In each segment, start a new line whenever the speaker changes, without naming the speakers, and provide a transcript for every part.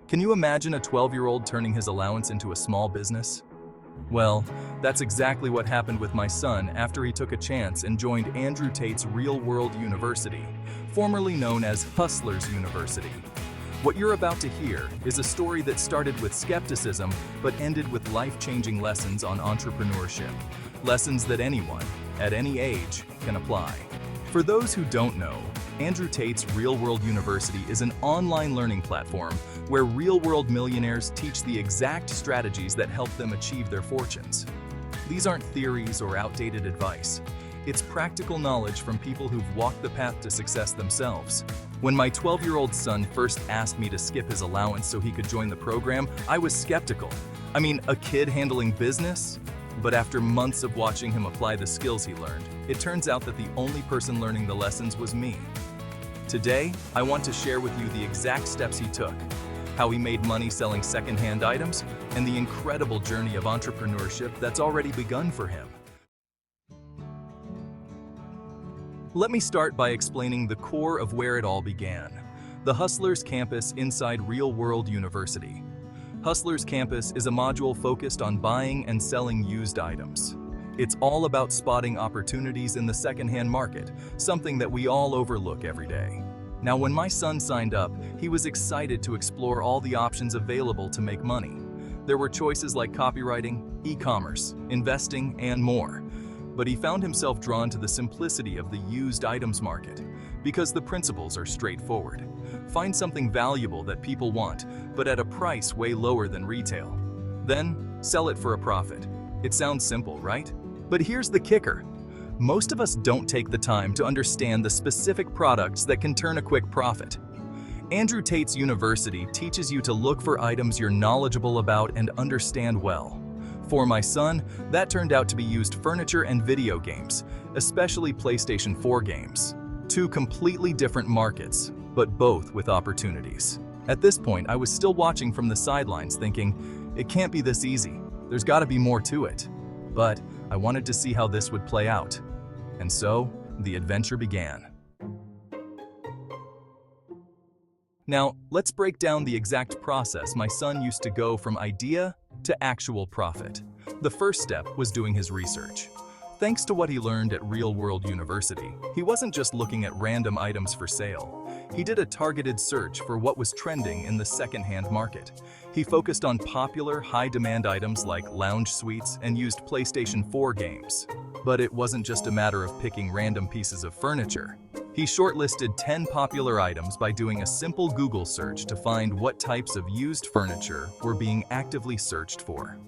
Can you imagine a 12-year-old turning his allowance into a small business? Well, that's exactly what happened with my son after he took a chance and joined Andrew Tate's Real World University, formerly known as Hustlers University. What you're about to hear is a story that started with skepticism but ended with life-changing lessons on entrepreneurship, lessons that anyone, at any age, can apply. For those who don't know, Andrew Tate's Real World University is an online learning platform where real-world millionaires teach the exact strategies that help them achieve their fortunes. These aren't theories or outdated advice. It's practical knowledge from people who've walked the path to success themselves. When my 12-year-old son first asked me to skip his allowance so he could join the program, I was skeptical. I mean, a kid handling business? But after months of watching him apply the skills he learned, it turns out that the only person learning the lessons was me. Today, I want to share with you the exact steps he took, how he made money selling secondhand items, and the incredible journey of entrepreneurship that's already begun for him. Let me start by explaining the core of where it all began, the Hustlers campus inside Real World University. Hustlers Campus is a module focused on buying and selling used items. It's all about spotting opportunities in the secondhand market, something that we all overlook every day. Now, when my son signed up, he was excited to explore all the options available to make money. There were choices like copywriting, e-commerce, investing, and more. But he found himself drawn to the simplicity of the used items market, because the principles are straightforward. Find something valuable that people want, but at a price way lower than retail. Then, sell it for a profit. It sounds simple, right? But here's the kicker. Most of us don't take the time to understand the specific products that can turn a quick profit. Andrew Tate's University teaches you to look for items you're knowledgeable about and understand well. For my son, that turned out to be used furniture and video games, especially PlayStation 4 games. Two completely different markets, but both with opportunities. At this point, I was still watching from the sidelines thinking, it can't be this easy. There's got to be more to it. But I wanted to see how this would play out. And so, the adventure began. Now, let's break down the exact process my son used to go from idea to actual profit. The first step was doing his research. Thanks to what he learned at Real World University, he wasn't just looking at random items for sale. He did a targeted search for what was trending in the secondhand market. He focused on popular, high-demand items like lounge suites and used PlayStation 4 games. But it wasn't just a matter of picking random pieces of furniture. He shortlisted 10 popular items by doing a simple Google search to find what types of used furniture were being actively searched for.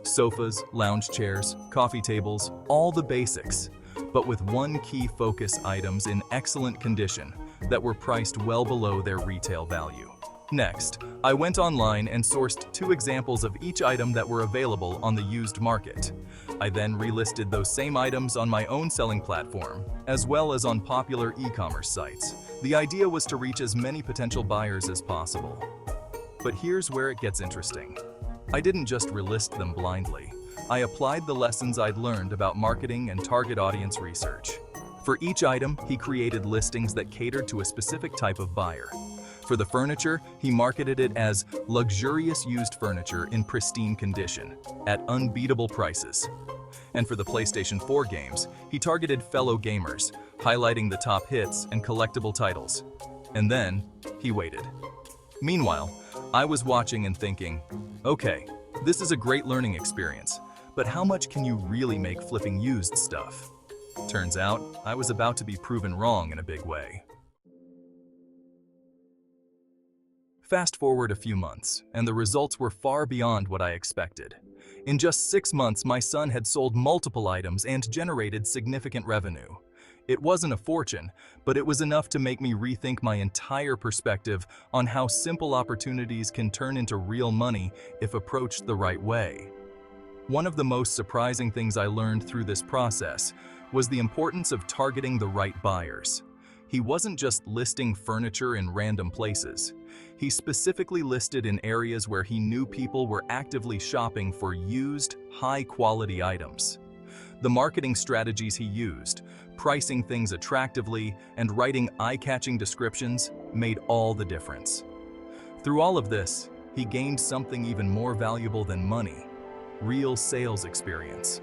Sofas, lounge chairs, coffee tables, all the basics, but with one key focus: items in excellent condition that were priced well below their retail value. Next, I went online and sourced 2 examples of each item that were available on the used market. I then relisted those same items on my own selling platform, as well as on popular e-commerce sites. The idea was to reach as many potential buyers as possible. But here's where it gets interesting. I didn't just relist them blindly. I applied the lessons I'd learned about marketing and target audience research. For each item, he created listings that catered to a specific type of buyer. For the furniture, he marketed it as luxurious used furniture in pristine condition, at unbeatable prices. And for the PlayStation 4 games, he targeted fellow gamers, highlighting the top hits and collectible titles. And then, he waited. Meanwhile, I was watching and thinking, okay, this is a great learning experience, but how much can you really make flipping used stuff? Turns out, I was about to be proven wrong in a big way. Fast forward a few months, and the results were far beyond what I expected. In just 6 months, my son had sold multiple items and generated significant revenue. It wasn't a fortune, but it was enough to make me rethink my entire perspective on how simple opportunities can turn into real money if approached the right way. One of the most surprising things I learned through this process was the importance of targeting the right buyers. He wasn't just listing furniture in random places. He specifically listed in areas where he knew people were actively shopping for used, high-quality items. The marketing strategies he used, pricing things attractively and writing eye-catching descriptions, made all the difference. Through all of this, he gained something even more valuable than money: real sales experience.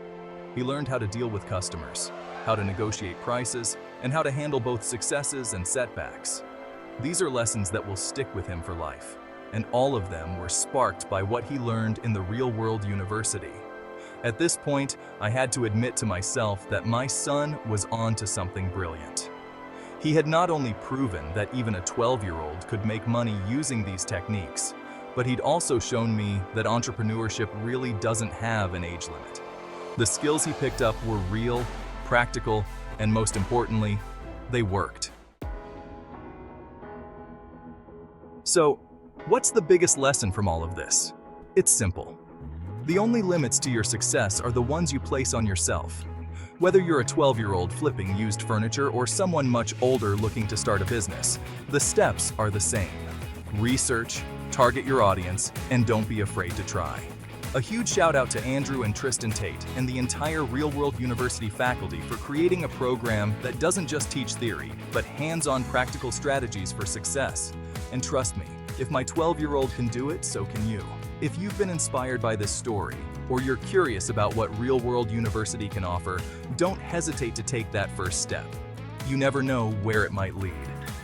He learned how to deal with customers, how to negotiate prices, and how to handle both successes and setbacks. These are lessons that will stick with him for life, and all of them were sparked by what he learned in the real-world university. At this point, I had to admit to myself that my son was on to something brilliant. He had not only proven that even a 12-year-old could make money using these techniques, but he'd also shown me that entrepreneurship really doesn't have an age limit. The skills he picked up were real, practical, and most importantly, they worked. So, what's the biggest lesson from all of this? It's simple. The only limits to your success are the ones you place on yourself. Whether you're a 12-year-old flipping used furniture or someone much older looking to start a business, the steps are the same. Research, target your audience, and don't be afraid to try. A huge shout out to Andrew and Tristan Tate and the entire Real World University faculty for creating a program that doesn't just teach theory, but hands-on practical strategies for success. And trust me, if my 12-year-old can do it, so can you. If you've been inspired by this story, or you're curious about what Real World University can offer, don't hesitate to take that first step. You never know where it might lead.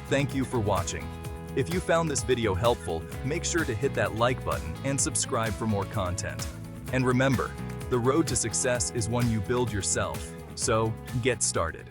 Thank you for watching. If you found this video helpful, make sure to hit that like button and subscribe for more content. And remember, the road to success is one you build yourself, so get started.